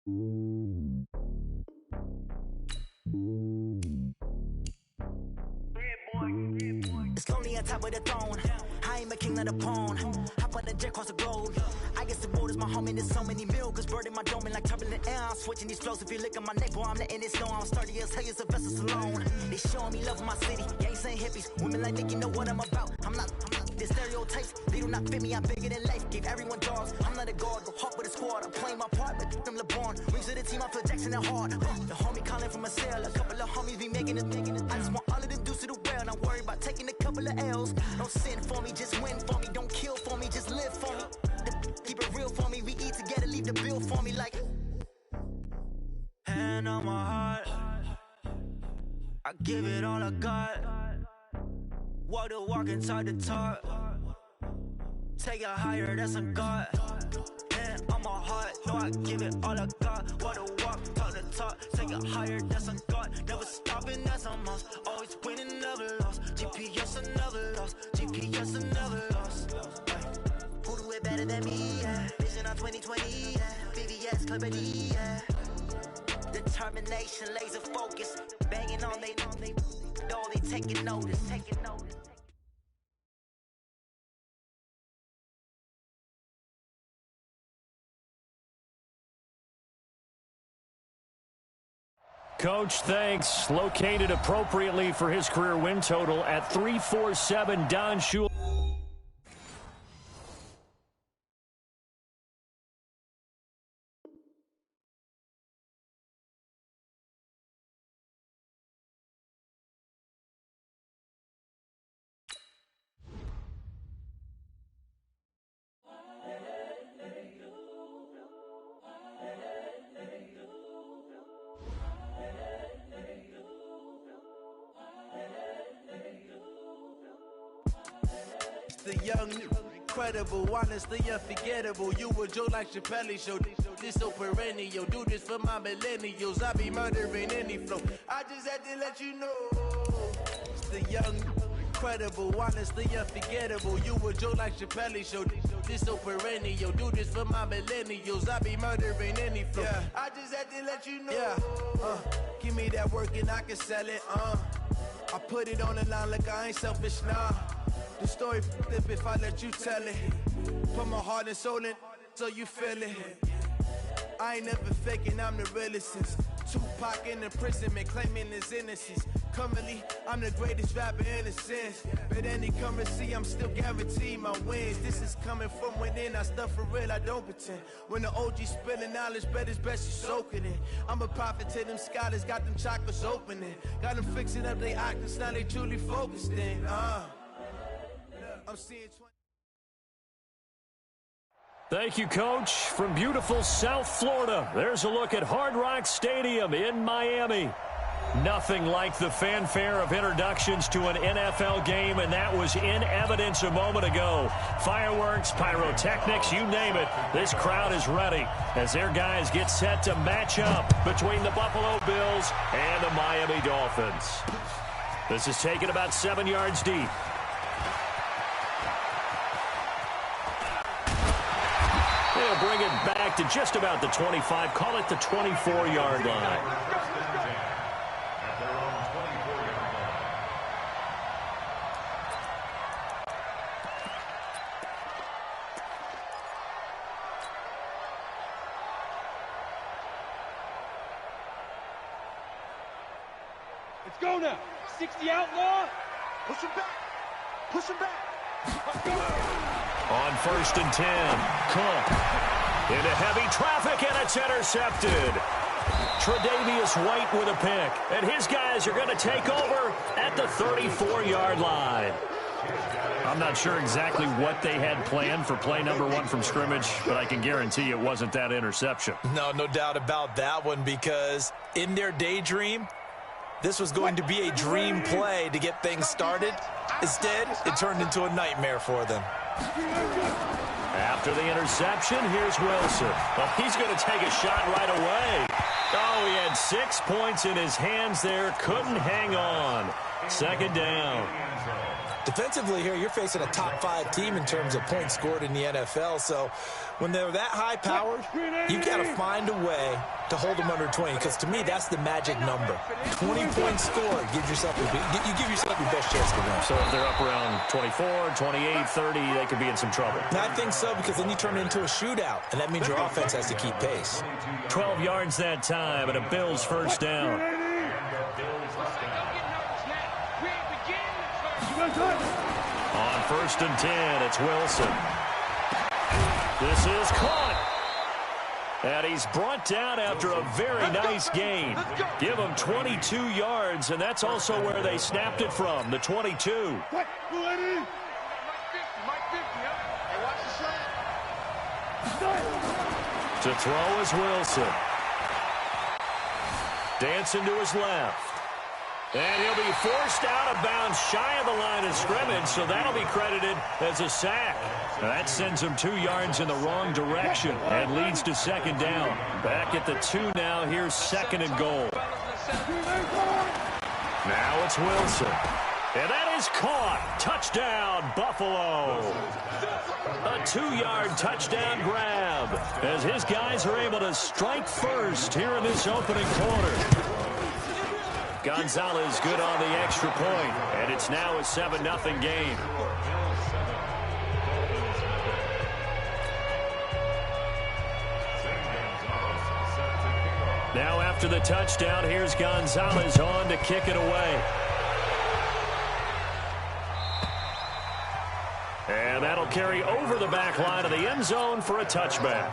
It's lonely on top of the throne. I ain't a king of the pawn. Hop on the jet across the globe. I guess the road is my home and there's so many milk. Bird in my dome and like turbulent air. I'm switching these flows. If you look at my neck, boy, I'm letting it snow. I'm sturdy as hell as a vessel alone. They showing me love in my city. Gangs ain't hippies. Women like Nick, you know what I'm about. I'm not the stereotypes. They do not fit me. I'm bigger than life. Gave everyone dogs. I'm not a guard. Go hard with a squad. I'm playing my part, but I'm LeBron. Wings of the team. I feel Jackson and hard. The homie calling from a cell. A couple of homies be making it. I just want all of them dudes to the well. Not worry about taking a couple of L's. Don't sin for me, just win for me. Don't kill for me, just live for me. Keep it real for me. We eat together, leave the bill for me like. Hand on my heart, I give it all I got. Walk the walk inside the talk. Take it higher, that's a God. Hand on my heart, no, I give it all I got. Walk the walk, talk the talk. Take it higher, that's a God. Never stopping, that's a must. Always winning, never lost. GPS, I never lost. GPS, I never lost. Who do it better than me? Yeah. Vision on 2020. Yeah. VVS, clarity. Yeah. Determination, laser focus. Banging on they taking notice. Coach, thanks. Located appropriately for his career win total at 347, Don Shula. The young, incredible, honestly unforgettable. You a Joe like Chappelle show. This so perennial. Do this for my millennials. I be murdering any flow. I just had to let you know. It's the young, incredible, honestly unforgettable. You a Joe like Chappelle show. This so perennial. Do this for my millennials. I be murdering any flow. Yeah. I just had to let you know. Yeah. Give me that work and I can sell it. I put it on the line like I ain't selfish, nah. The story flip if I let you tell it. Put my heart and soul in so you feel it. I ain't never faking, I'm the realest since Tupac in imprisonment, claiming his innocence. Currently, I'm the greatest rapper in a sense. But any currency, I'm still guaranteed my wins. This is coming from within, I stuff for real, I don't pretend. When the OG spilling knowledge, bet it's best you soak it in. I'm a prophet to them scholars, got them chakras opening. Got them fixing up they octaves, now they truly focused in. I'm seeing 20. Thank you, Coach. From beautiful South Florida, there's a look at Hard Rock Stadium in Miami. Nothing like the fanfare of introductions to an NFL game, and that was in evidence a moment ago. Fireworks, pyrotechnics, you name it. This crowd is ready as their guys get set to match up between the Buffalo Bills and the Miami Dolphins. This is taken about 7 yards deep. They'll bring it back to just about the 25. Call it the 24-yard line. Let's go now. 60 outlaw. Push him back. Push him back. On 1st and 10, Cook into heavy traffic, and it's intercepted. Tre'Davious White with a pick, and his guys are going to take over at the 34-yard line. I'm not sure exactly what they had planned for play number 1 from scrimmage, but I can guarantee it wasn't that interception. No doubt about that one, because in their daydream, this was going to be a dream play to get things started. Instead, it turned into a nightmare for them. After the interception, here's Wilson. Well, he's going to take a shot right away. Oh, he had 6 points in his hands there. Couldn't hang on. 2nd down. Defensively here, you're facing a top 5 team in terms of points scored in the NFL. So when they're that high-powered, you've got to find a way to hold them under 20, because to me, that's the magic number. 20 points scored, you give yourself your best chance to win. So if they're up around 24, 28, 30, they could be in some trouble. And I think so, because then you turn it into a shootout, and that means your offense has to keep pace. 12 yards that time, and a Bills first down. On 1st and 10, it's Wilson. This is caught. And he's brought down after a very nice gain. Give him 22 yards, and that's also where they snapped it from, the 22. To throw is Wilson. Dancing to his left. And he'll be forced out of bounds shy of the line of scrimmage, so that'll be credited as a sack. That sends him 2 yards in the wrong direction and leads to second down. Back at the 2 now. Here's 2nd and goal. Now it's Wilson. And that is caught. Touchdown, Buffalo. A 2-yard touchdown grab as his guys are able to strike first here in this opening quarter. Gonzalez good on the extra point, and it's now a 7-0 game. Now after the touchdown, here's Gonzalez on to kick it away. And that'll carry over the back line of the end zone for a touchback.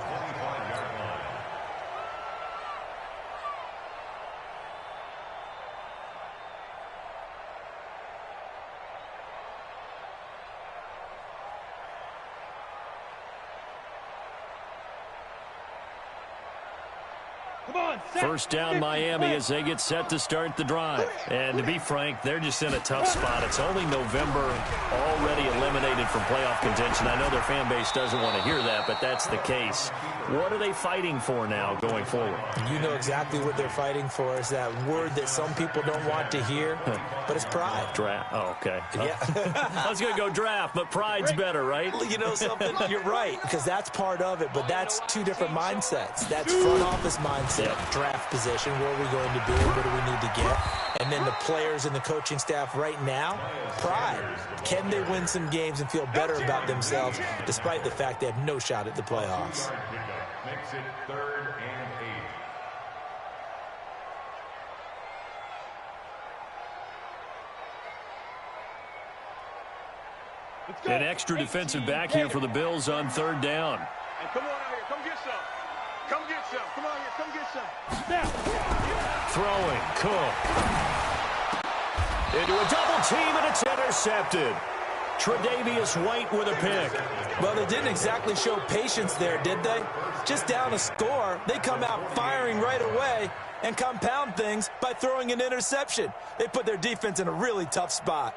First down Miami as they get set to start the drive. And to be frank, they're just in a tough spot. It's only November, already eliminated from playoff contention. I know their fan base doesn't want to hear that, but that's the case. What are they fighting for now going forward? You know exactly what they're fighting for. Is that word that some people don't want to hear, but it's pride. Draft. Oh, okay. Yeah. I was going to go draft, but pride's better, right? You know something? You're right, because that's part of it, but that's 2 different mindsets. That's front office mindset, draft position, where are we going to be, what do we need to get? And then the players and the coaching staff right now, pride. Can they win some games and feel better about themselves despite the fact they have no shot at the playoffs? Makes it 3rd and 8. An extra defensive back here for the Bills on 3rd down. And come on out here, come get some. Come get some. Come on here, come get some. Now. Throwing, Cook. Into a double team, and it's intercepted. Tre'Davious White with a pick. Well, they didn't exactly show patience there, did they? Just down a score, they come out firing right away and compound things by throwing an interception. They put their defense in a really tough spot.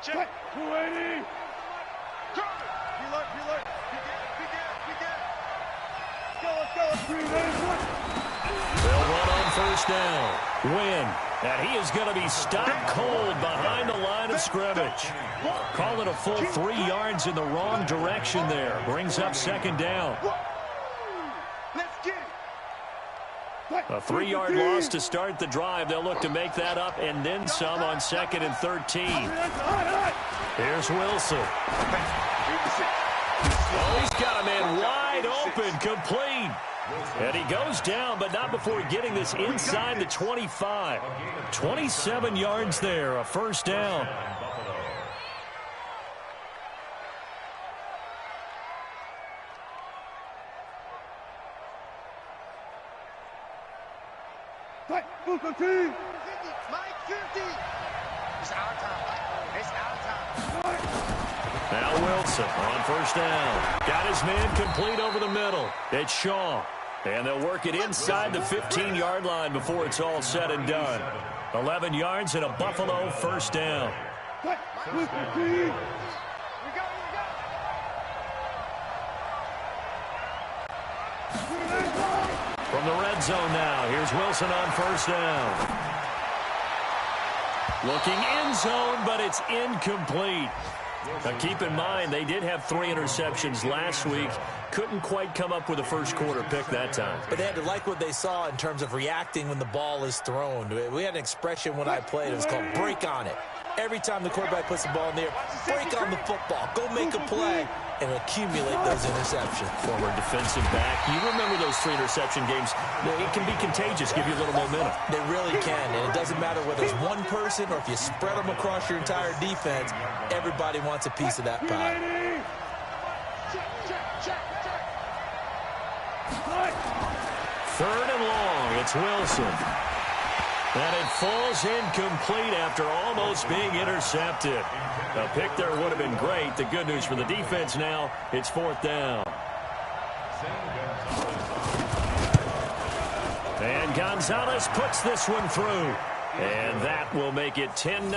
Check. 280. Reload. They'll run on 1st down. Win. And he is going to be stopped cold behind the line of scrimmage. Call it a full 3 yards in the wrong direction there. Brings up 2nd down. A 3-yard loss to start the drive. They'll look to make that up and then some on 2nd and 13. Here's Wilson. Oh, he's got a man wide open, complete. And he goes down, but not before getting this inside the 25. 27 yards there, a 1st down. Mike 50. It's our time. It's our time. Now Wilson on 1st down. Got his man complete over the middle. It's Shaw. And they'll work it inside the 15-yard line before it's all said and done. 11 yards and a Buffalo 1st down. From the red zone now, here's Wilson on first down. Looking end zone, but it's incomplete. Now, keep in mind, they did have 3 interceptions last week. Couldn't quite come up with a first quarter pick that time. But they had to like what they saw in terms of reacting when the ball is thrown. We had an expression when I played. It was called break on it. Every time the quarterback puts the ball in the air, break on the football. Go make a play and accumulate those interceptions. Former defensive back. You remember those 3 interception games. It can be contagious, give you a little momentum. They really can, and it doesn't matter whether it's one person or if you spread them across your entire defense, everybody wants a piece of that pie. Third and long, it's Wilson. And it falls incomplete after almost being intercepted. A pick there would have been great. The good news for the defense now, it's 4th down. And Gonzalez puts this one through. And that will make it 10-0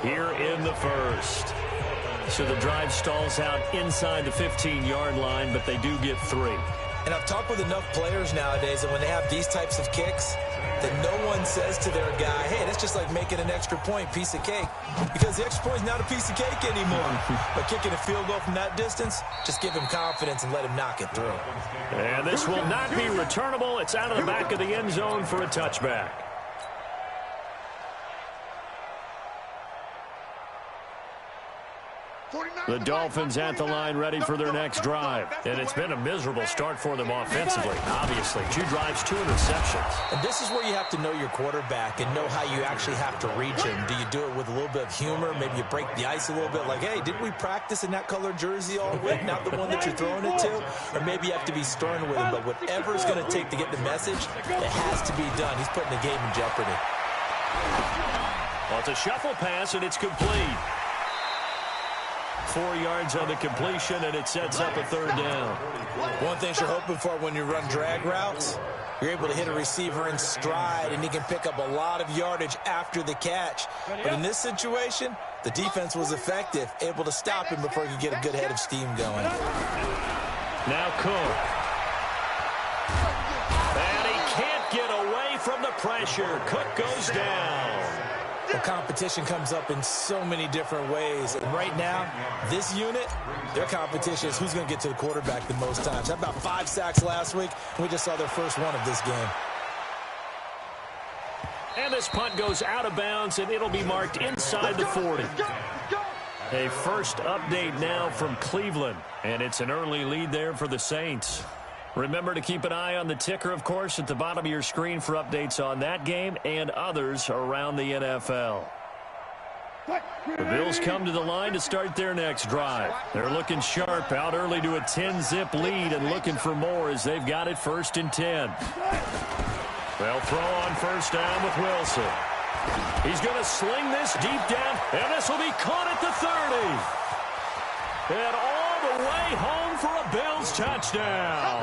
here in the first. So the drive stalls out inside the 15-yard line, but they do get 3. And I've talked with enough players nowadays that when they have these types of kicks, that no one says to their guy, hey, that's just like making an extra point, piece of cake. Because the extra point is not a piece of cake anymore. But kicking a field goal from that distance, just give him confidence and let him knock it through. And this will not be returnable. It's out of the back of the end zone for a touchback. The Dolphins at the line ready for their next drive. And it's been a miserable start for them offensively. Obviously, 2 drives, 2 interceptions. And this is where you have to know your quarterback and know how you actually have to reach him. Do you do it with a little bit of humor? Maybe you break the ice a little bit like, hey, didn't we practice in that colored jersey all week? Not the one that you're throwing it to? Or maybe you have to be stern with him. But whatever it's going to take to get the message, it has to be done. He's putting the game in jeopardy. Well, it's a shuffle pass, and it's complete. 4 yards on the completion, and it sets up a 3rd down. One thing you're hoping for when you run drag routes, you're able to hit a receiver in stride, and he can pick up a lot of yardage after the catch. But in this situation, the defense was effective, able to stop him before he could get a good head of steam going. Now Cook. And he can't get away from the pressure. Cook goes down. The competition comes up in so many different ways. And right now, this unit, their competition is who's going to get to the quarterback the most times. Had about 5 sacks last week, and we just saw their first one of this game. And this punt goes out of bounds, and it'll be marked inside the 40. A first update now from Cleveland, and it's an early lead there for the Saints. Remember to keep an eye on the ticker, of course, at the bottom of your screen for updates on that game and others around the NFL. The Bills come to the line to start their next drive. They're looking sharp, out early to a 10-zip lead and looking for more as they've got it 1st and 10. They'll throw on first down with Wilson. He's going to sling this deep down, and this will be caught at the 30. And all the way home for a Bills touchdown.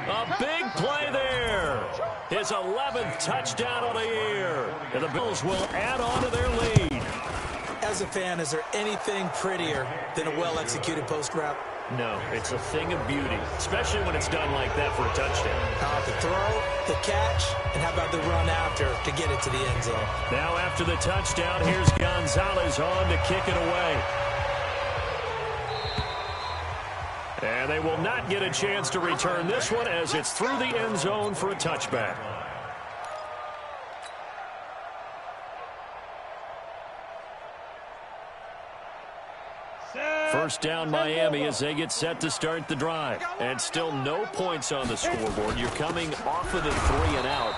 A big play there. His 11th touchdown of the year. And the Bills will add on to their lead. As a fan, is there anything prettier than a well-executed post route? No, it's a thing of beauty, especially when it's done like that for a touchdown. How about the throw, the catch, and how about the run after to get it to the end zone? Now after the touchdown, here's Gonzalez on to kick it away. And they will not get a chance to return this one as it's through the end zone for a touchback. First down Miami as they get set to start the drive. And still no points on the scoreboard. You're coming off of the 3 and out.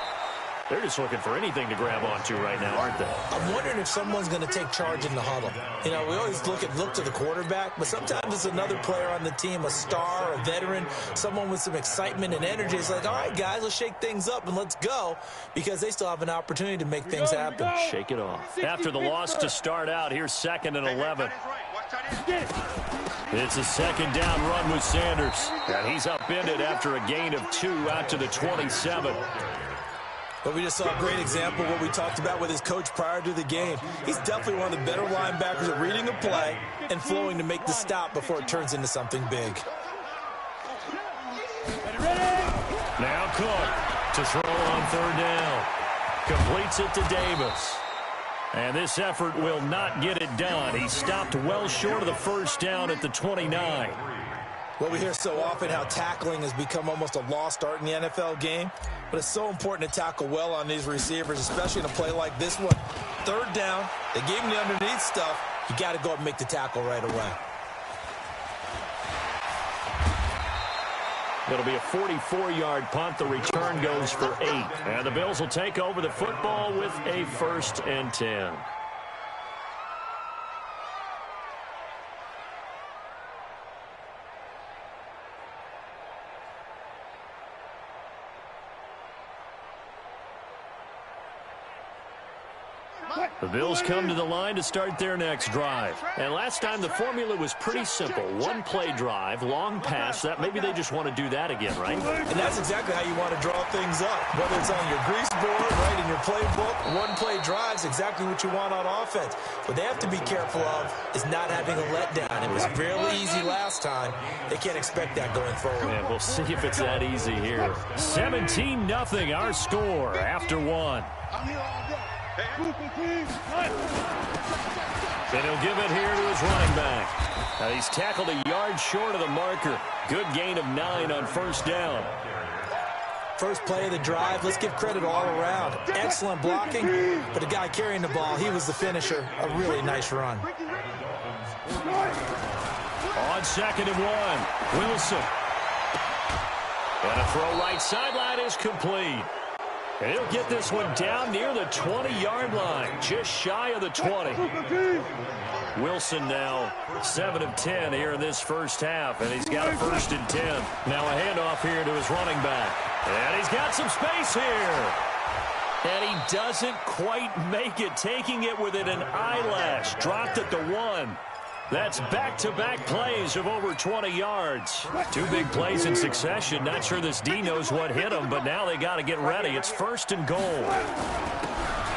They're just looking for anything to grab onto right now, aren't they? I'm wondering if someone's going to take charge in the huddle. You know, we always look to the quarterback, but sometimes it's another player on the team, a star, a veteran, someone with some excitement and energy. It's like, all right, guys, let's shake things up and let's go, because they still have an opportunity to make things happen. Shake it off. After the loss to start out, here's 2nd and 11. It's a 2nd down run with Sanders. And he's upended after a gain of 2 out to the 27. But we just saw a great example of what we talked about with his coach prior to the game. He's definitely one of the better linebackers at reading a play and flowing to make the stop before it turns into something big. Now Cook to throw on third down. Completes it to Davis. And this effort will not get it done. He stopped well short of the first down at the 29. Well, we hear so often how tackling has become almost a lost art in the NFL game, but it's so important to tackle well on these receivers, especially in a play like this one. Third down, they gave him the underneath stuff. You got to go up and make the tackle right away. It'll be a 44-yard punt. The return goes for 8. And the Bills will take over the football with a 1st and 10. The Bills come to the line to start their next drive. And last time the formula was pretty simple. One play drive, long pass. That maybe they just want to do that again, right? And that's exactly how you want to draw things up. Whether it's on your grease board, right, in your playbook, one play drive is exactly what you want on offense. What they have to be careful of is not having a letdown. It was fairly easy last time. They can't expect that going forward. And we'll see if it's that easy here. 17-0 our score after one. I'm And he'll give it here to his running back. Now he's tackled a yard short of the marker. Good gain of 9 on first down. First play of the drive, let's give credit all around. Excellent blocking, but the guy carrying the ball, he was the finisher. A really nice run. On 2nd and 1, Wilson. And a throw right sideline is complete. And he'll get this one down near the 20-yard line, just shy of the 20. Wilson now 7 of 10 here in this first half, and he's got a 1st and 10. Now a handoff here to his running back. And he's got some space here. And he doesn't quite make it, taking it within an eyelash. Dropped at the 1. That's back-to-back plays of over 20 yards. 2 big plays in succession. Not sure this D knows what hit him, but now they got to get ready. It's 1st and goal.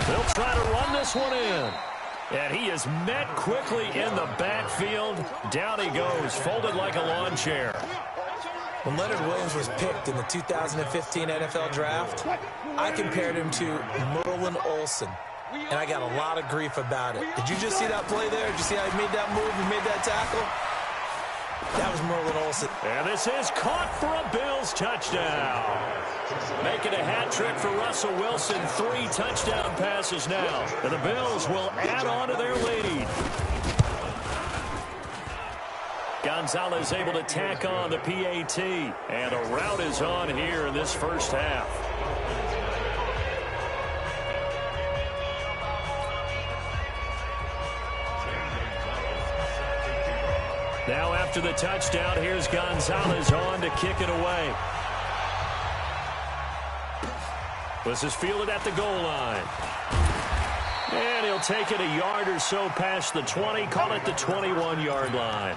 They'll try to run this one in. And he is met quickly in the backfield. Down he goes, folded like a lawn chair. When Leonard Williams was picked in the 2015 NFL Draft, I compared him to Merlin Olsen. And I got a lot of grief about it. Did you just see that play there? Did you see how he made that move and made that tackle? That was Merlin Olsen. And this is caught for a Bills touchdown. Making a hat trick for Russell Wilson. 3 touchdown passes now. And the Bills will add on to their lead. Gonzalez able to tack on the PAT. And a rout is on here in this first half. Now after the touchdown, here's Gonzalez on to kick it away. This is fielded at the goal line. And he'll take it a yard or so past the 20, call it the 21-yard line.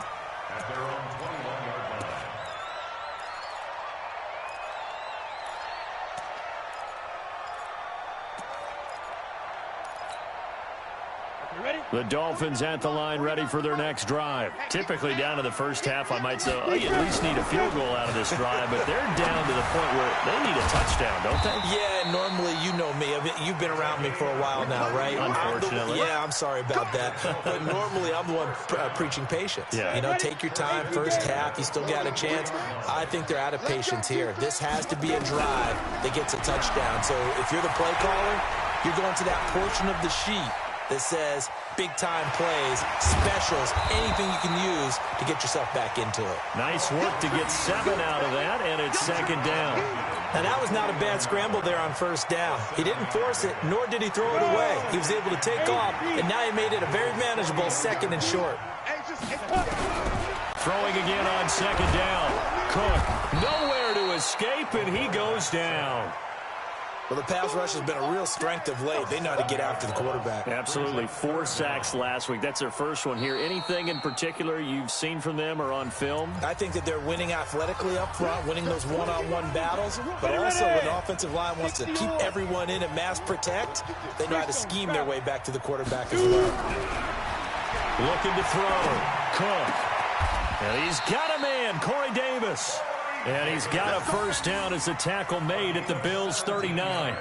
At their own 21-yard line. The Dolphins at the line ready for their next drive. Typically down to the first half, I might say, oh, you at least need a field goal out of this drive, but they're down to the point where they need a touchdown, don't they? Yeah, normally, you know me. You've been around me for a while now, right? Unfortunately. I'm sorry about that. But normally, I'm the one preaching patience. Yeah. You know, take your time, first half, you still got a chance. I think they're out of patience here. This has to be a drive that gets a touchdown. So if you're the play caller, you're going to that portion of the sheet that says big-time plays, specials, anything you can use to get yourself back into it. Nice work to get 7 out of that, and it's 2nd down. Now, that was not a bad scramble there on first down. He didn't force it, nor did he throw it away. He was able to take off, and now he made it a very manageable 2nd and short. Throwing again on 2nd down. Cook, nowhere to escape, and he goes down. Well, the pass rush has been a real strength of late. They know how to get after the quarterback. Absolutely. 4 sacks last week. That's their first one here. Anything in particular you've seen from them or on film? I think that they're winning athletically up front, winning those one-on-one battles, but also when the offensive line wants to keep everyone in and mass protect, they know how to scheme their way back to the quarterback as well. Looking to throw. Cook. And he's got a man, Corey Davis. And he's got a first down as the tackle made at the Bills' 39.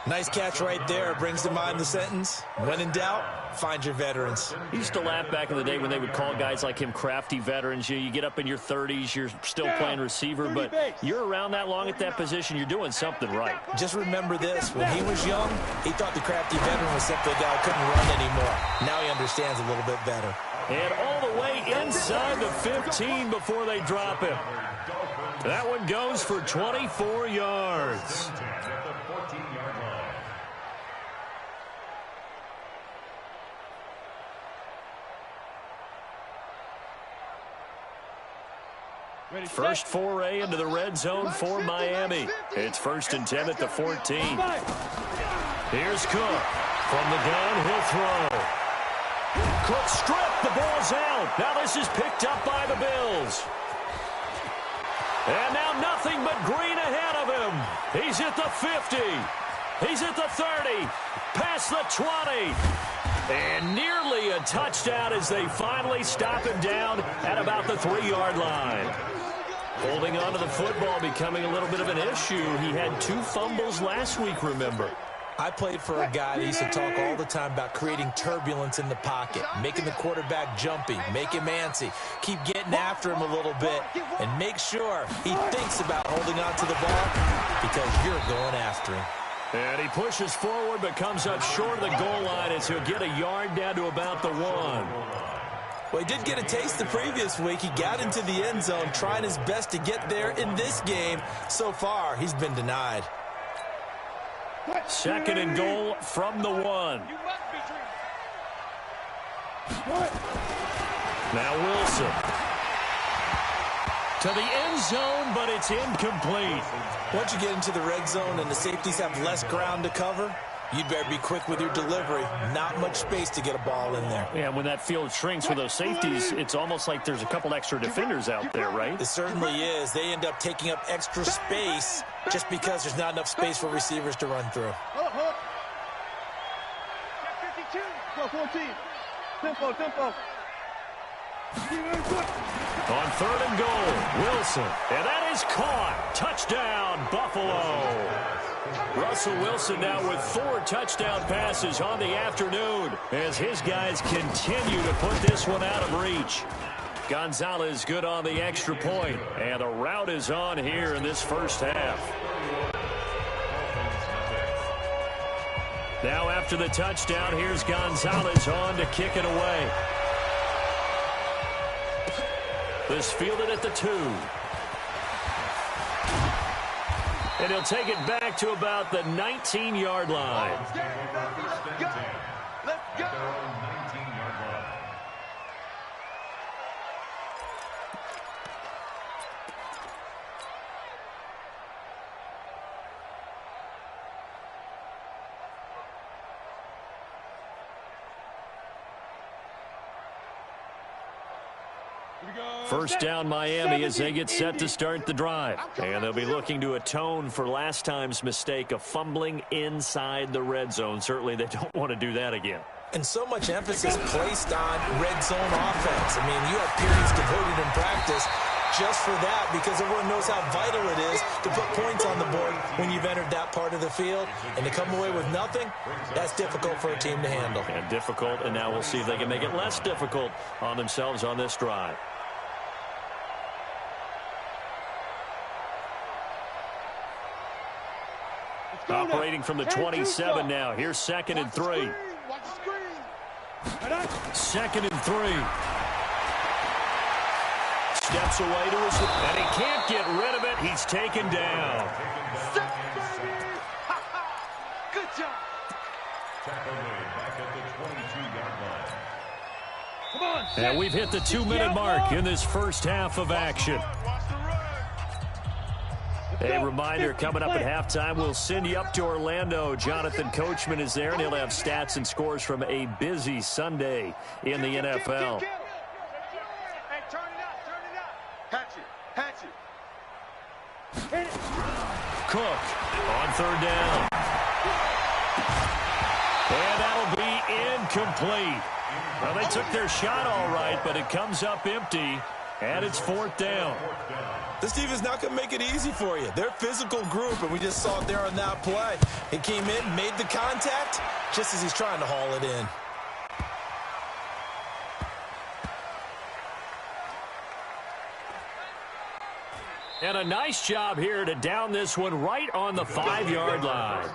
Nice catch right there. Brings to mind the sentence, when in doubt, find your veterans. He used to laugh back in the day when they would call guys like him crafty veterans. You get up in your 30s, you're still playing receiver, but you're around that long at that position, you're doing something right. Just remember this. When he was young, he thought the crafty veteran was simply a guy who couldn't run anymore. Now he understands a little bit better. And all the way inside the 15 before they drop him. That one goes for 24 yards. First foray into the red zone for Miami. It's 1st and 10 at the 14. Here's Cook from the gun. He'll throw. Cook stripped. The ball's out. Now this is picked up by the Bills. And now nothing but green ahead of him. He's at the 50. He's at the 30. Past the 20. And nearly a touchdown as they finally stop him down at about the 3-yard line. Holding on to the football becoming a little bit of an issue. He had 2 fumbles last week, remember. I played for a guy that used to talk all the time about creating turbulence in the pocket, making the quarterback jumpy, make him antsy, keep getting after him a little bit, and make sure he thinks about holding on to the ball because you're going after him. And he pushes forward but comes up short of the goal line as he'll get a yard down to about the 1. Well, he did get a taste the previous week. He got into the end zone trying his best to get there in this game. So far, he's been denied. 2nd and goal from the 1. Now Wilson. To the end zone, but it's incomplete. Once you get into the red zone and the safeties have less ground to cover, you'd better be quick with your delivery. Not much space to get a ball in there. Yeah, when that field shrinks with those safeties, it's almost like there's a couple extra defenders out there, right? It certainly is. They end up taking up extra space just because there's not enough space for receivers to run through. 14. Tempo. On 3rd and goal, Wilson. And that is caught. Touchdown, Buffalo. Russell Wilson now with 4 touchdown passes on the afternoon as his guys continue to put this one out of reach. Gonzalez good on the extra point, and the route is on here in this first half. Now after the touchdown, here's Gonzalez on to kick it away. This fielded at the 2. And he'll take it back to about the 19-yard line. Let's go. First down Miami as they get set to start the drive. And they'll be looking to atone for last time's mistake of fumbling inside the red zone. Certainly they don't want to do that again. And so much emphasis placed on red zone offense. I mean, you have periods devoted in practice just for that because everyone knows how vital it is to put points on the board when you've entered that part of the field. And to come away with nothing, that's difficult for a team to handle. And difficult, and now we'll see if they can make it less difficult on themselves on this drive. Operating from the 27 now. Here's 2nd and 3. 2nd and 3. Steps away to his left, and he can't get rid of it. He's taken down. Good job. Tackle made back at the 22-yard line. Come on. And we've hit the 2-minute mark in this first half of action. A reminder, coming up at halftime, we'll send you up to Orlando. Jonathan Coachman is there, and he'll have stats and scores from a busy Sunday in the NFL. Hey, turn it up. Hatch it. Cook on 3rd down. And that'll be incomplete. Well, they took their shot all right, but it comes up empty. And it's 4th down. This defense not going to make it easy for you. They're a physical group, and we just saw it there on that play. He came in, made the contact, just as he's trying to haul it in. And a nice job here to down this one right on the 5-yard line.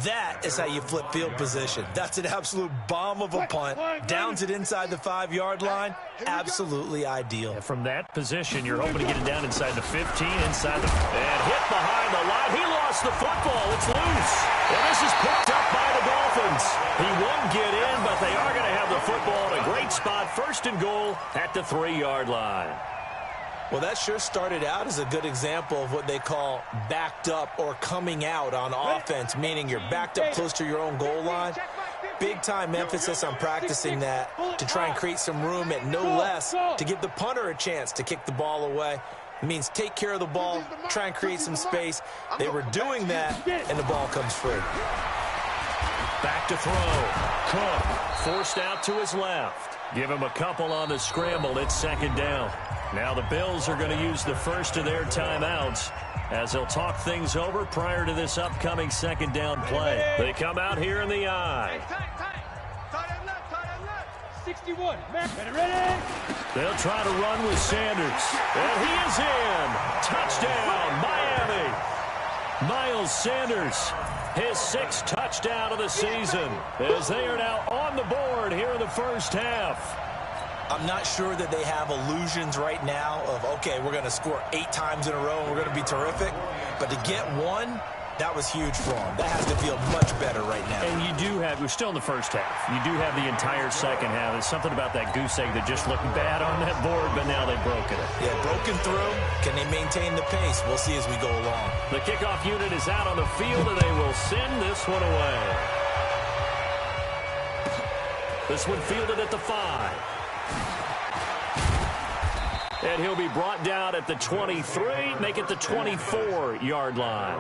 That is how you flip field position. That's an absolute bomb of a punt. Downs it inside the 5-yard line. Absolutely ideal. And from that position, you're hoping to get it down inside the 15, inside the... And hit behind the line. He lost the football. It's loose. And this is picked up by the Dolphins. He won't get in, but they are going to have the football in a great spot. 1st and goal at the 3-yard line. Well, that sure started out as a good example of what they call backed up or coming out on offense, meaning you're backed up close to your own goal line. Big-time emphasis on practicing that to try and create some room at no less to give the punter a chance to kick the ball away. It means take care of the ball, try and create some space. They were doing that, and the ball comes free. Back to throw. Cook forced out to his left. Give him a couple on the scramble. It's 2nd down. Now the Bills are going to use the first of their timeouts as they'll talk things over prior to this upcoming 2nd down play. They come out here in the I. 61. Ready? They'll try to run with Sanders. And he is in. Touchdown, Miami. Miles Sanders, his 6th touchdown of the season, as they are now on the board here in the first half. I'm not sure that they have illusions right now of, okay, we're going to score 8 times in a row and we're going to be terrific. But to get one, that was huge for them. That has to feel much better right now. And you do have, we're still in the first half. You do have the entire second half. There's something about that goose egg that just looked bad on that board, but now they've broken it. Yeah, broken through. Can they maintain the pace? We'll see as we go along. The kickoff unit is out on the field, and they will send this one away. This one fielded at the 5. And he'll be brought down at the 23, make it the 24-yard line.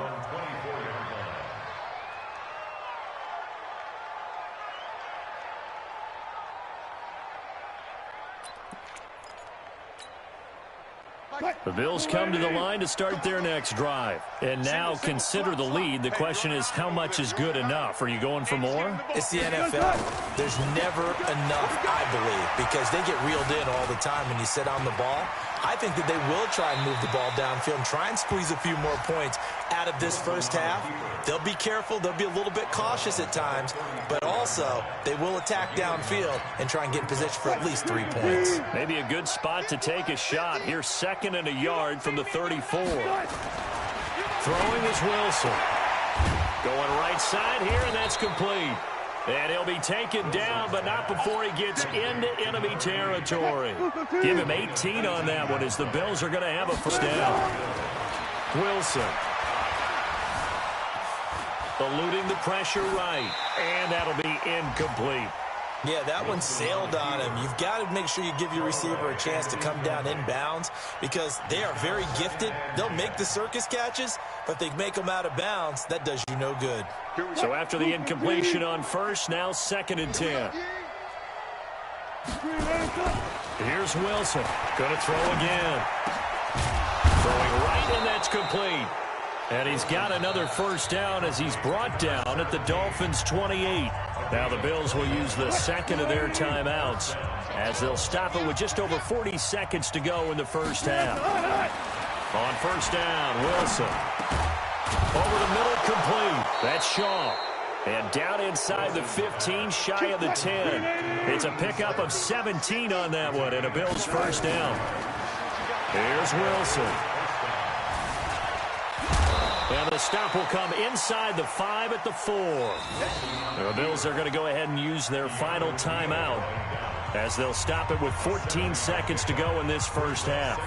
The Bills come to the line to start their next drive. And now consider the lead. The question is, how much is good enough? Are you going for more? It's the NFL. There's never enough, I believe, because they get reeled in all the time when you sit on the ball. I think that they will try and move the ball downfield and try and squeeze a few more points out of this first half. They'll be careful. They'll be a little bit cautious at times, but also they will attack downfield and try and get in position for at least 3 points. Maybe a good spot to take a shot. Here's 2nd and a yard from the 34. Throwing is Wilson. Going right side here, and that's complete. And he'll be taken down, but not before he gets into enemy territory. Give him 18 on that one as the Bills are going to have a first down. Wilson. Eluding the pressure right. And that'll be incomplete. Yeah, that one sailed on him. You've got to make sure you give your receiver a chance to come down inbounds because they are very gifted. They'll make the circus catches, but they make them out of bounds. That does you no good. So after the incompletion on first, now 2nd and 10. Here's Wilson. Going to throw again. Throwing right, and that's complete. And he's got another first down as he's brought down at the Dolphins' 28. Now the Bills will use the 2nd of their timeouts as they'll stop it with just over 40 seconds to go in the first half. On first down, Wilson. Over the middle, complete. That's Shaw. And down inside the 15, shy of the 10. It's a pickup of 17 on that one and a Bills first down. Here's Wilson. And the stop will come inside the 5 at the 4. The Bills are going to go ahead and use their final timeout as they'll stop it with 14 seconds to go in this first half.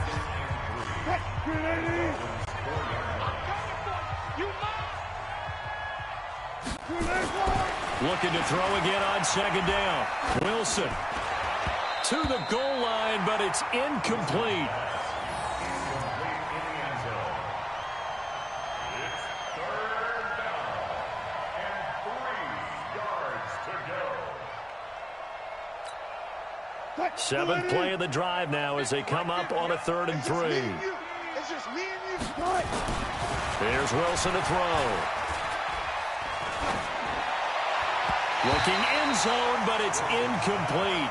Looking to throw again on 2nd down. Wilson to the goal line, but it's incomplete. Seventh play of the drive now as they come up on a 3rd and 3. It's just me and you. Here's Wilson to throw. Looking end zone, but it's incomplete.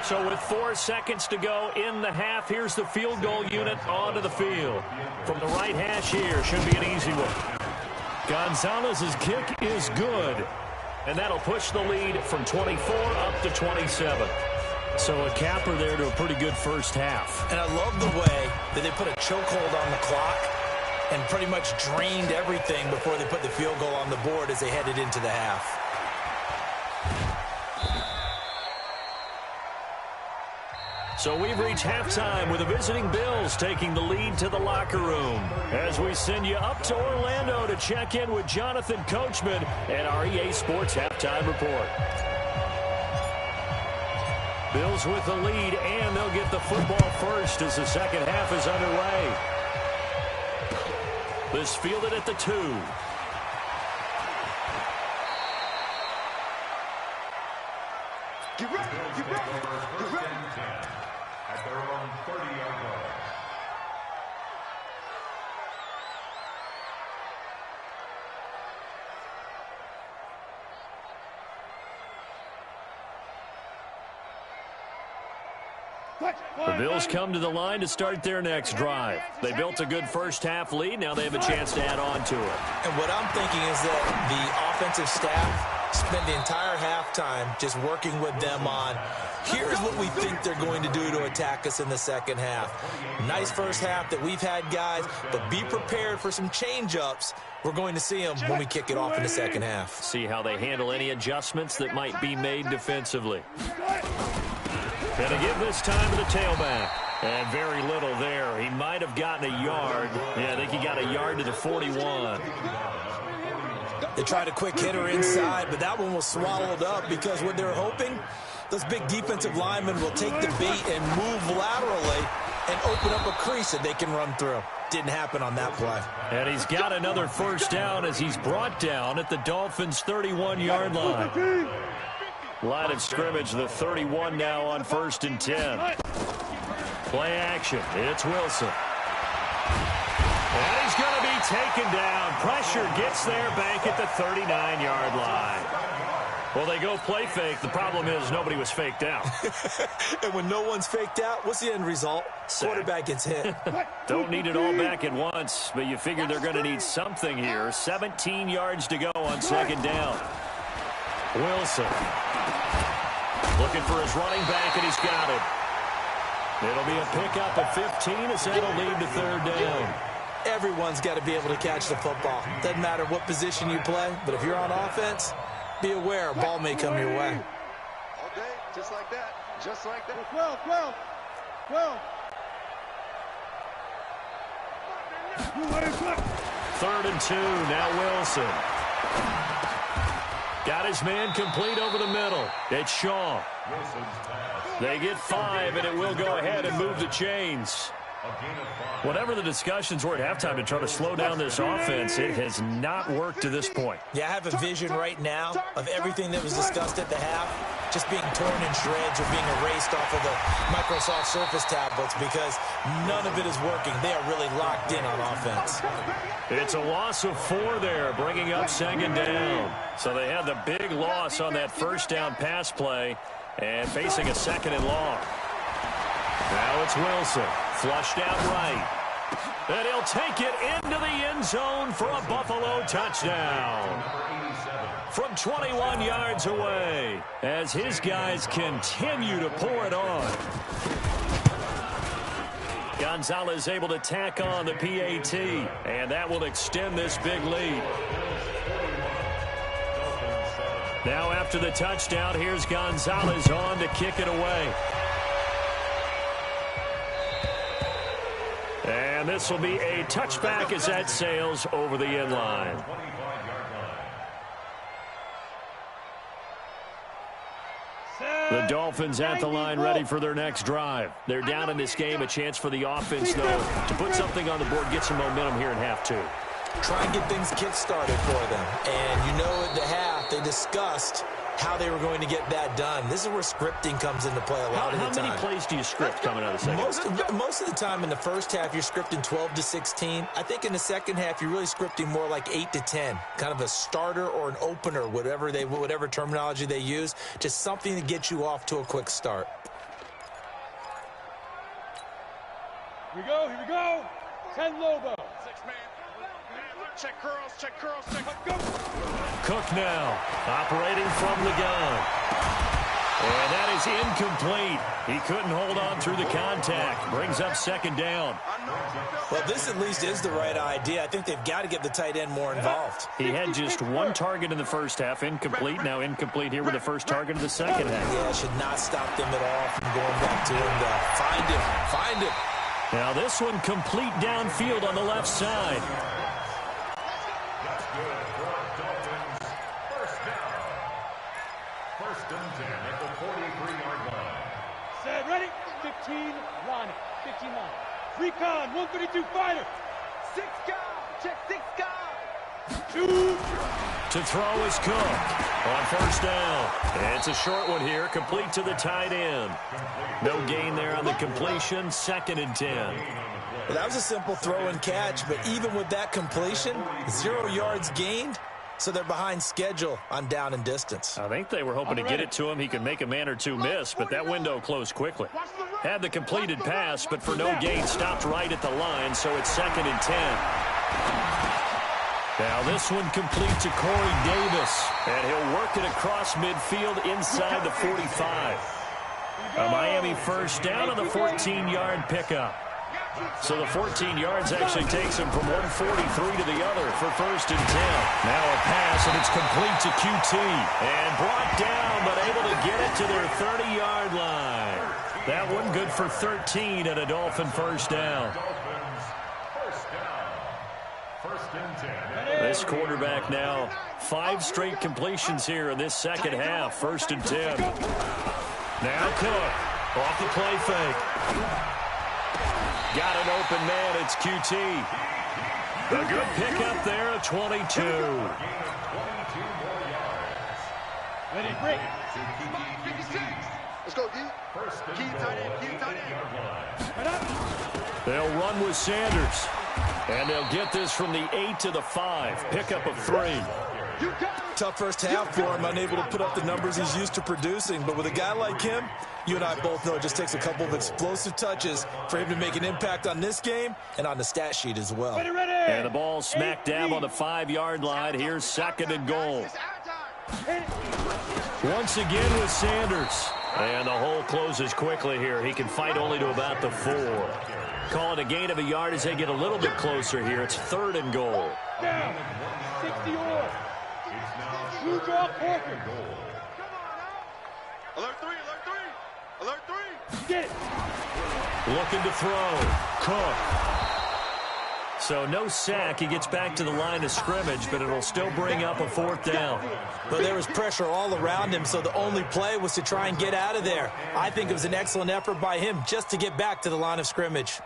So with 4 seconds to go in the half, here's the field goal unit onto the field. From the right hash here, should be an easy one. Gonzalez's kick is good. And that'll push the lead from 24 up to 27. So a capper there to a pretty good first half. And I love the way that they put a chokehold on the clock and pretty much drained everything before they put the field goal on the board as they headed into the half. So we've reached halftime with the visiting Bills taking the lead to the locker room. As we send you up to Orlando to check in with Jonathan Coachman and our EA Sports Halftime Report. Bills with the lead, and they'll get the football first as the second half is underway. This fielded at the 2. Get ready, get ready, get ready. At their own 30-yard line. The Bills come to the line to start their next drive. They built a good first half lead. Now they have a chance to add on to it. And what I'm thinking is that the offensive staff spent the entire halftime just working with them on, here's what we think they're going to do to attack us in the second half. Nice first half that we've had, guys, but be prepared for some change-ups. We're going to see them when we kick it off in the second half. See how they handle any adjustments that might be made defensively. Going to give this time to the tailback. And very little there. He might have gotten a yard. Yeah, I think he got a yard to the 41. They tried a quick hitter inside, but that one was swallowed up because what they're hoping, those big defensive linemen will take the bait and move laterally and open up a crease that they can run through. Didn't happen on that play. And he's got another first down as he's brought down at the Dolphins' 31-yard line. Line of scrimmage, the 31 now on 1st and 10. Play action. It's Wilson. And he's going to be taken down. Pressure gets there back at the 39-yard line. Well, they go play fake. The problem is nobody was faked out. And when no one's faked out, what's the end result? Quarterback gets hit. Don't need it all back at once, but you figure they're going to need something here. 17 yards to go on 2nd down. Wilson looking for his running back, and he's got it. It'll be a pickup at 15 as that'll lead to 3rd down. Everyone's got to be able to catch the football. Doesn't matter what position you play, but if you're on offense, be aware a ball may come your way. All day, just like that. Just like that. 12. 3rd and 2, now Wilson. Got his man complete over the middle. It's Shaw. They get 5, and it will go ahead and move the chains. Whatever the discussions were at halftime to try to slow down this offense, it has not worked to this point. Yeah, I have a vision right now of everything that was discussed at the half just being torn in shreds or being erased off of the Microsoft Surface tablets because none of it is working. They are really locked in on offense. It's a loss of 4 there, bringing up 2nd down. So they had the big loss on that first down pass play and facing a 2nd and long. Now it's Wilson, flushed out right. And he'll take it into the end zone for a Buffalo touchdown. From 21 yards away, as his guys continue to pour it on. Gonzalez able to tack on the PAT, and that will extend this big lead. Now after the touchdown, here's Gonzalez on to kick it away. And this will be a touchback as that sails over the end line. The Dolphins at the line ready for their next drive. They're down in this game. A chance for the offense, though, to put something on the board, get some momentum here in half 2. try and get things kick-started for them. And you know at the half, they discussed how they were going to get that done. This is where scripting comes into play a lot of the time. How many plays do you script coming out of the second? Most of the time in the first half, you're scripting 12 to 16. I think in the second half, you're really scripting more like 8 to 10, kind of a starter or an opener, whatever terminology they use, just something to get you off to a quick start. Here we go. 10 Lobo. 6-man. Check curls, check Go. Cook now, operating from the gun. And that is incomplete. He couldn't hold on through the contact. Brings up second down. Well, this at least is the right idea. I think they've got to get the tight end more involved. He had just one target in the first half, incomplete. Now incomplete here with the first target of the second half. Yeah, should not stop them at all from going back to him. Find him. Now this one complete downfield on the left side. First and 10 at the 43-yard line. Set, ready? 15 line. 15 line. Recon, 132 fighter. 6 guy. Check 6 guy. 2. To throw is Cook on first down. It's a short one here, complete to the tight end. No gain there on the completion, second and 10. Well, that was a simple throw and catch, but even with that completion, 0 yards gained, so they're behind schedule on down and distance. I think they were hoping to get it to him. He could make a man or two miss, but that window closed quickly. Had the completed pass, but for no gain, stopped right at the line, so it's second and 10. Now this one complete to Corey Davis, and he'll work it across midfield inside the 45. A Miami first down on the 14-yard pickup. So the 14 yards actually takes him from 143 to the other for first and 10. Now a pass, and it's complete to QT. And brought down, but able to get it to their 30-yard line. That one good for 13 and a Dolphin first down. This quarterback now 5 straight completions here in this second half. First and 10. Now Cook off the play fake. Got an open man. It's QT. A good pickup there at 22. Ready, break. Let's go, D. Keep tight end. They'll run with Sanders. And they'll get this from the 8 to the 5. Pickup of 3. Tough first half for him, unable to put up the numbers he's used to producing. But with a guy like him, you and I both know it just takes a couple of explosive touches for him to make an impact on this game and on the stat sheet as well. Ready. And the ball smack dab on the 5-yard line. Here's second and goal. Once again with Sanders. And the hole closes quickly here. He can fight only to about the 4. Call it a gain of a yard as they get a little bit closer here. It's third and goal. Down. 60 or. Blue draw Corker. Alert 3. Alert 3. Get it. Looking to throw. Cook. So no sack. He gets back to the line of scrimmage, but it'll still bring up a fourth down. But there was pressure all around him, so the only play was to try and get out of there. I think it was an excellent effort by him just to get back to the line of scrimmage.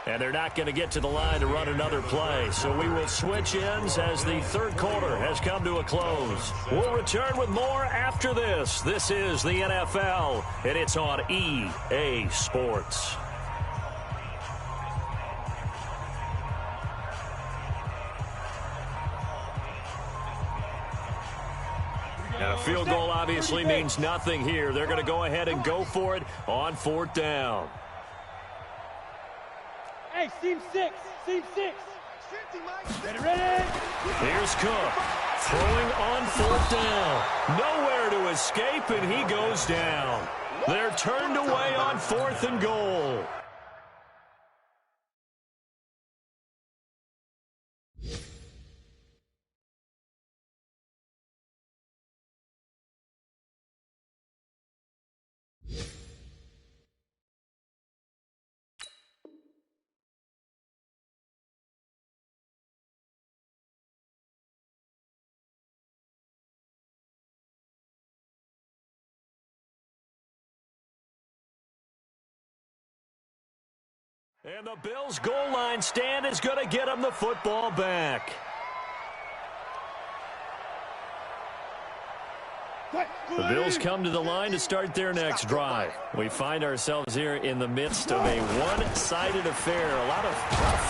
And they're not going to get to the line to run another play. So we will switch ends as the third quarter has come to a close. We'll return with more after this. This is the NFL, and it's on EA Sports. Now, a field goal obviously means nothing here. They're going to go ahead and go for it on fourth down. Hey, seam 6. Ready. Here's Cook throwing on fourth down. Nowhere to escape, and he goes down. They're turned away on fourth and goal. And the Bills' goal line stand is going to get them the football back. The Bills come to the line to start their next drive. We find ourselves here in the midst of a one-sided affair. A lot of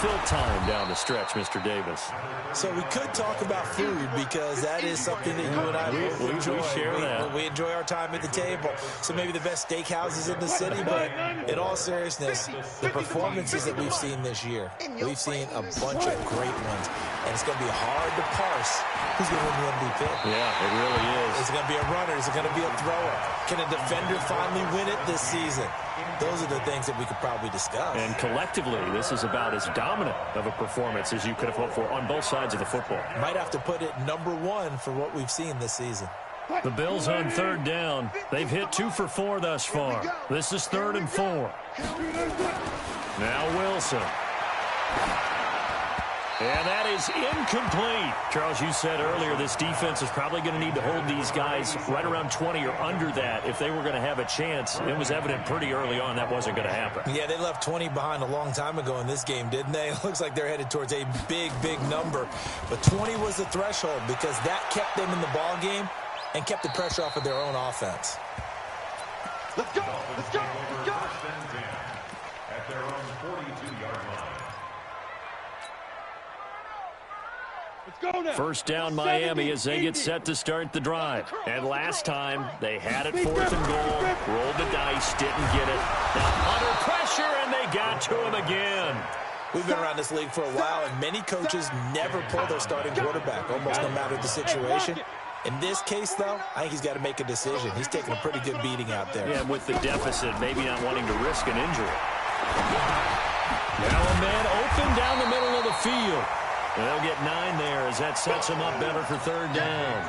fill time down the stretch, Mr. Davis. So we could talk about food because that is something that you and I enjoy. We share that. We enjoy our time at the table. So maybe the best steakhouses in the city, but in all seriousness, the performances that we've seen this year, we've seen a bunch of great ones. And it's going to be hard to parse who's going to win the MVP. Yeah, it really is. Is it going to be a runner? Is it going to be a thrower? Can a defender finally win it this season? Those are the things that we could probably discuss. And collectively, this is about as dominant of a performance as you could have hoped for on both sides of the football. Might have to put it #1 for what we've seen this season. The Bills on third down. They've hit 2 for 4 thus far. This is 3rd and 4. Now Wilson. And that is incomplete. Charles, you said earlier this defense is probably going to need to hold these guys right around 20 or under that if they were going to have a chance. It was evident pretty early on that wasn't going to happen. Yeah, they left 20 behind a long time ago in this game, didn't they? It looks like they're headed towards a big, big number. But 20 was the threshold because that kept them in the ball game and kept the pressure off of their own offense. Let's go! Let's go! Let's go! At their own 42-yard line. First down Miami as they get set to start the drive. And last time they had it 4th and goal, rolled the dice, didn't get it. Now under pressure, and they got to him again. We've been around this league for a while, and many coaches never pull their starting quarterback, almost no matter the situation. In this case, though, I think he's got to make a decision. He's taking a pretty good beating out there. Yeah, with the deficit, maybe not wanting to risk an injury. Now a man open down the middle of the field. And they'll get 9 there as that sets them up better for 3rd down.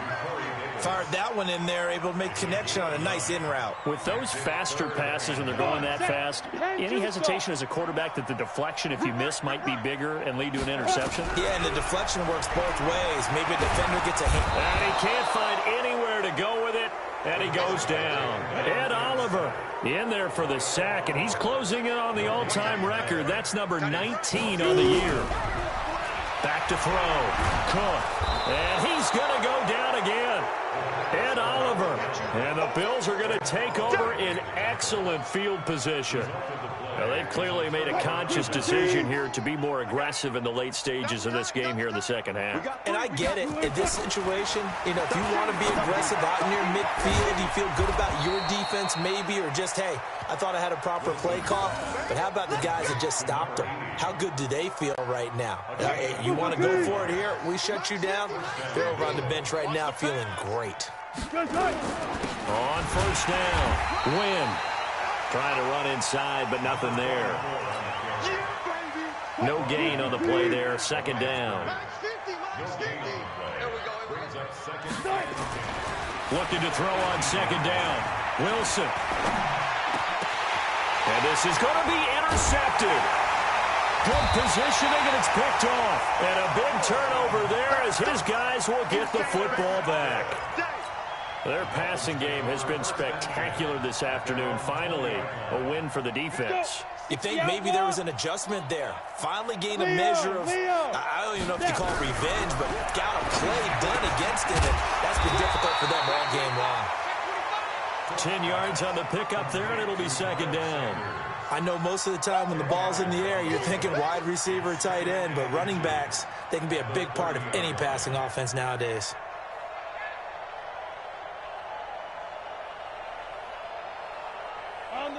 Fired that one in there, able to make connection on a nice in route. With those faster passes when they're going that fast, any hesitation as a quarterback that the deflection, if you miss, might be bigger and lead to an interception? Yeah, and the deflection works both ways. Maybe a defender gets a hit. And he can't find anywhere to go with it, and he goes down. Ed Oliver in there for the sack, and he's closing in on the all-time record. That's number 19 on the year. Back to throw. Cook. And he's going to go down again. Ed Oliver. And the Bills are going to take over in excellent field position. Now, they've clearly made a conscious decision here to be more aggressive in the late stages of this game here in the second half. And I get it. In this situation, you know, if you want to be aggressive out in your midfield, you feel good about your defense maybe, or just, hey, I thought I had a proper play call. But how about the guys that just stopped them? How good do they feel right now? You want to go for it here? We shut you down. They're over on the bench right now feeling great. On first down, Wynn. Trying to run inside, but nothing there. No gain on the play there. 2nd down. Looking to throw on 2nd down. Wilson. And this is going to be intercepted. Good positioning, and it's picked off. And a big turnover there as his guys will get the football back. Their passing game has been spectacular this afternoon. Finally, a win for the defense. You think maybe there was an adjustment there. Finally gained a measure of, I don't even know if you call it revenge, but got a play done against it, and that's been difficult for them all game long. 10 yards on the pickup there, and it'll be 2nd down. I know most of the time when the ball's in the air, you're thinking wide receiver, tight end, but running backs, they can be a big part of any passing offense nowadays.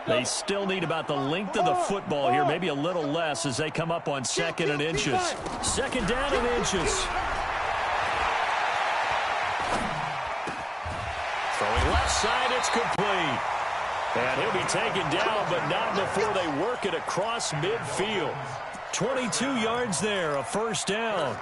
They still need about the length of the football here, maybe a little less as they come up on 2nd and inches. 2nd down and inches. Throwing left side, it's complete. And he'll be taken down, but not before they work it across midfield. 22 yards there, a 1st down.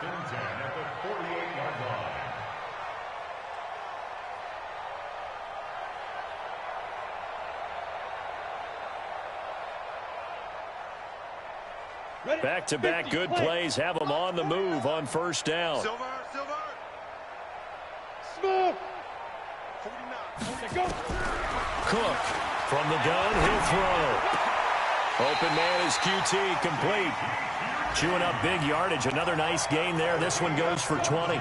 Back-to-back good plays have them on the move on 1st down. Silver. Smooth. 49. Cook from the gun, he'll throw. Open man is QT, complete. Chewing up big yardage. Another nice gain there. This one goes for 20.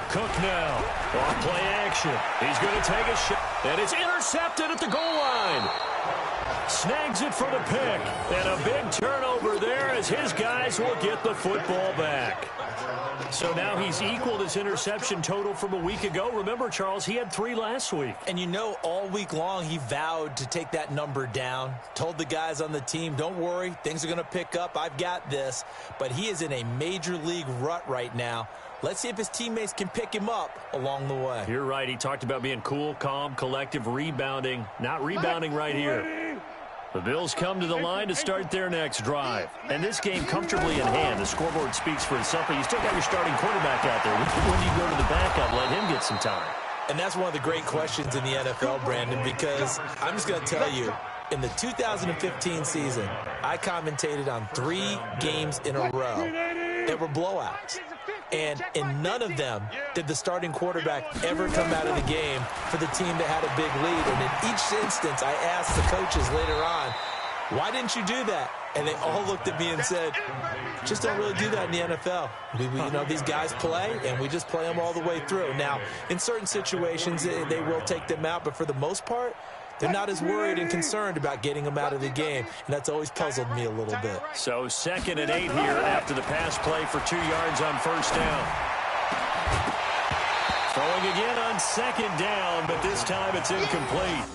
Cook now. On play action. He's going to take a shot. And it's intercepted at the goal line. Snags it for the pick. And a big turnover there as his guys will get the football back. So now he's equaled his interception total from a week ago. Remember, Charles, he had 3 last week. And you know, all week long he vowed to take that number down. Told the guys on the team, don't worry, things are going to pick up. I've got this. But he is in a major league rut right now. Let's see if his teammates can pick him up along the way. You're right. He talked about being cool, calm, collective, rebounding. Not rebounding right here. The Bills come to the line to start their next drive. And this game comfortably in hand. The scoreboard speaks for itself, but you still got your starting quarterback out there. When do you go to the backup, let him get some time? And that's one of the great questions in the NFL, Brandon, because I'm just going to tell you, in the 2015 season, I commentated on 3 games in a row that were blowouts. And in none of them did the starting quarterback ever come out of the game for the team that had a big lead. And in each instance, I asked the coaches later on, why didn't you do that? And they all looked at me and said, just don't really do that in the NFL. You know, these guys play, and we just play them all the way through. Now, in certain situations, they will take them out, but for the most part, they're not as worried and concerned about getting them out of the game, and that's always puzzled me a little bit. So 2nd and 8 here after the pass play for 2 yards on first down. Throwing again on 2nd down, but this time it's incomplete.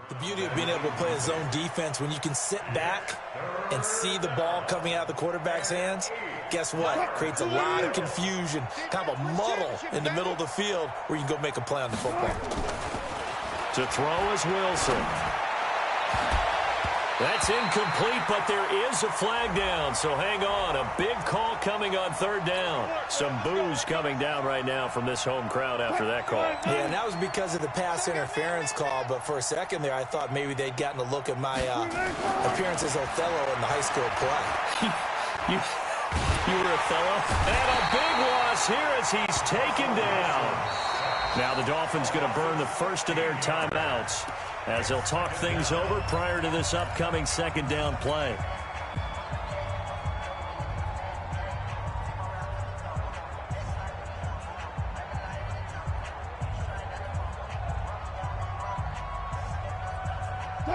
The beauty of being able to play a zone defense when you can sit back and see the ball coming out of the quarterback's hands, guess what? It creates a lot of confusion, kind of a muddle in the middle of the field where you can go make a play on the football. To throw is Wilson. That's incomplete, but there is a flag down, so hang on. A big call coming on 3rd down. Some boos coming down right now from this home crowd after that call. Yeah, and that was because of the pass interference call, but for a second there I thought maybe they'd gotten a look at my appearance as Othello in the high school play. You were Othello? And a big loss here as he's taken down. Now the Dolphins going to burn the first of their timeouts as they'll talk things over prior to this upcoming 2nd down play.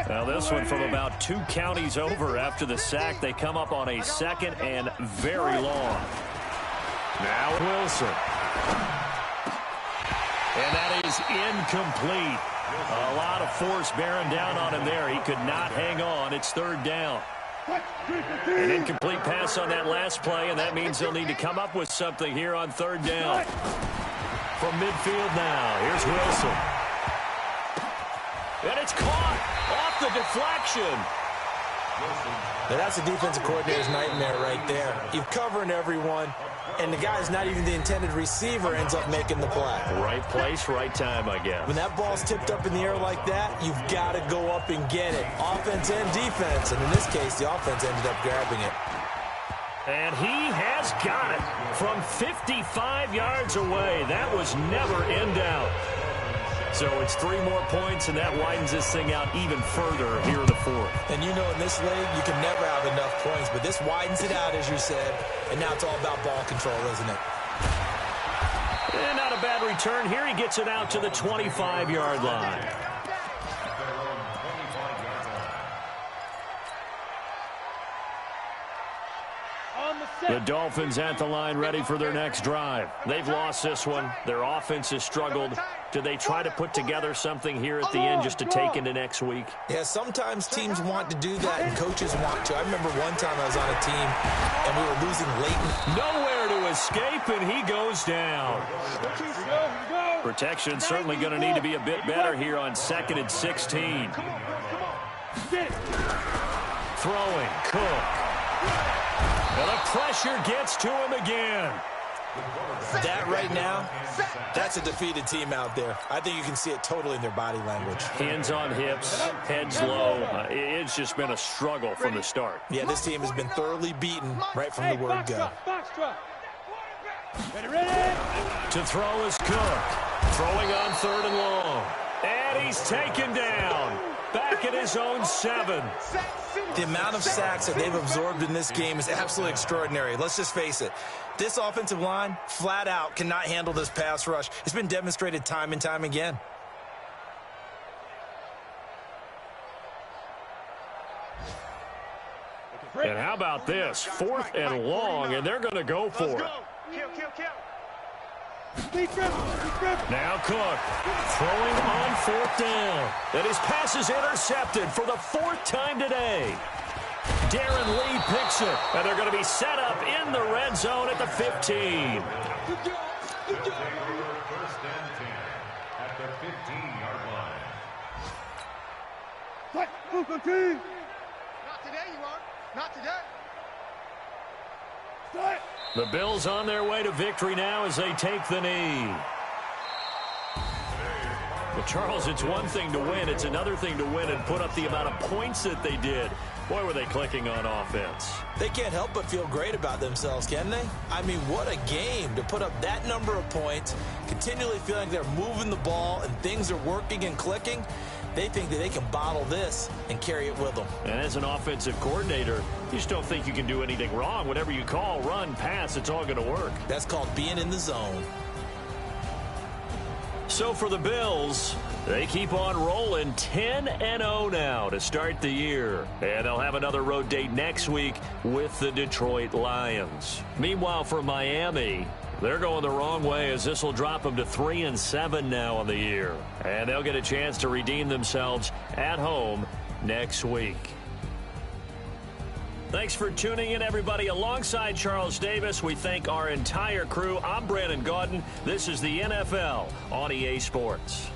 Now this one from about 2 counties over after the sack. They come up on a 2nd and very long. Now Wilson. And that is incomplete. A lot of force bearing down on him there. He could not hang on. It's 3rd down. An incomplete pass on that last play, and that means they'll need to come up with something here on 3rd down. From midfield now, here's Wilson. And it's caught off the deflection. Now that's a defensive coordinator's nightmare right there. You're covering everyone, and the guy's not even the intended receiver ends up making the play. Right place, right time, I guess. When that ball's tipped up in the air like that, you've got to go up and get it. Offense and defense, and in this case, the offense ended up grabbing it. And he has got it from 55 yards away. That was never in doubt. So it's 3 more points, and that widens this thing out even further here in the 4th. And you know in this league, you can never have enough points, but this widens it out, as you said, and now it's all about ball control, isn't it? And not a bad return here. He gets it out to the 25-yard line. The Dolphins at the line ready for their next drive. They've lost this one. Their offense has struggled. Do they try to put together something here at the end just to take into next week? Yeah, sometimes teams want to do that and coaches want to. I remember one time I was on a team and we were losing late. Nowhere to escape, and he goes down. Protection certainly going to need to be a bit better here on 2nd and 16. Throwing, Cook. And the pressure gets to him again. That right now, that's a defeated team out there. I think you can see it totally in their body language. Hands on hips, heads low. It's just been a struggle from the start. Yeah, this team has been thoroughly beaten right from the word go. To throw is Cook. Throwing on 3rd and long. And he's taken down. Back at his own 7. The amount of sacks that they've absorbed in this game is absolutely extraordinary. Let's just face it. This offensive line, flat out, cannot handle this pass rush. It's been demonstrated time and time again. And how about this? 4th and long, and they're going to go for it. Now Cook throwing on 4th down. And his pass is intercepted for the 4th time today. Darren Lee picks it, and they're going to be set up in the red zone at the 15. First and 10 at the 15-yard line. Not today, you are. Not today. The Bills on their way to victory now as they take the knee. Well, Charles, it's one thing to win. It's another thing to win and put up the amount of points that they did. Boy, were they clicking on offense. They can't help but feel great about themselves, can they? I mean, what a game to put up that number of points, continually feeling they're moving the ball and things are working and clicking. They think that they can bottle this and carry it with them. And as an offensive coordinator, you just don't think you can do anything wrong. Whatever you call, run, pass, it's all going to work. That's called being in the zone. So for the Bills, they keep on rolling 10-0 now to start the year. And they'll have another road date next week with the Detroit Lions. Meanwhile, for Miami, they're going the wrong way as this will drop them to 3-7 now on the year. And they'll get a chance to redeem themselves at home next week. Thanks for tuning in, everybody. Alongside Charles Davis, we thank our entire crew. I'm Brandon Gaudin. This is the NFL on EA Sports.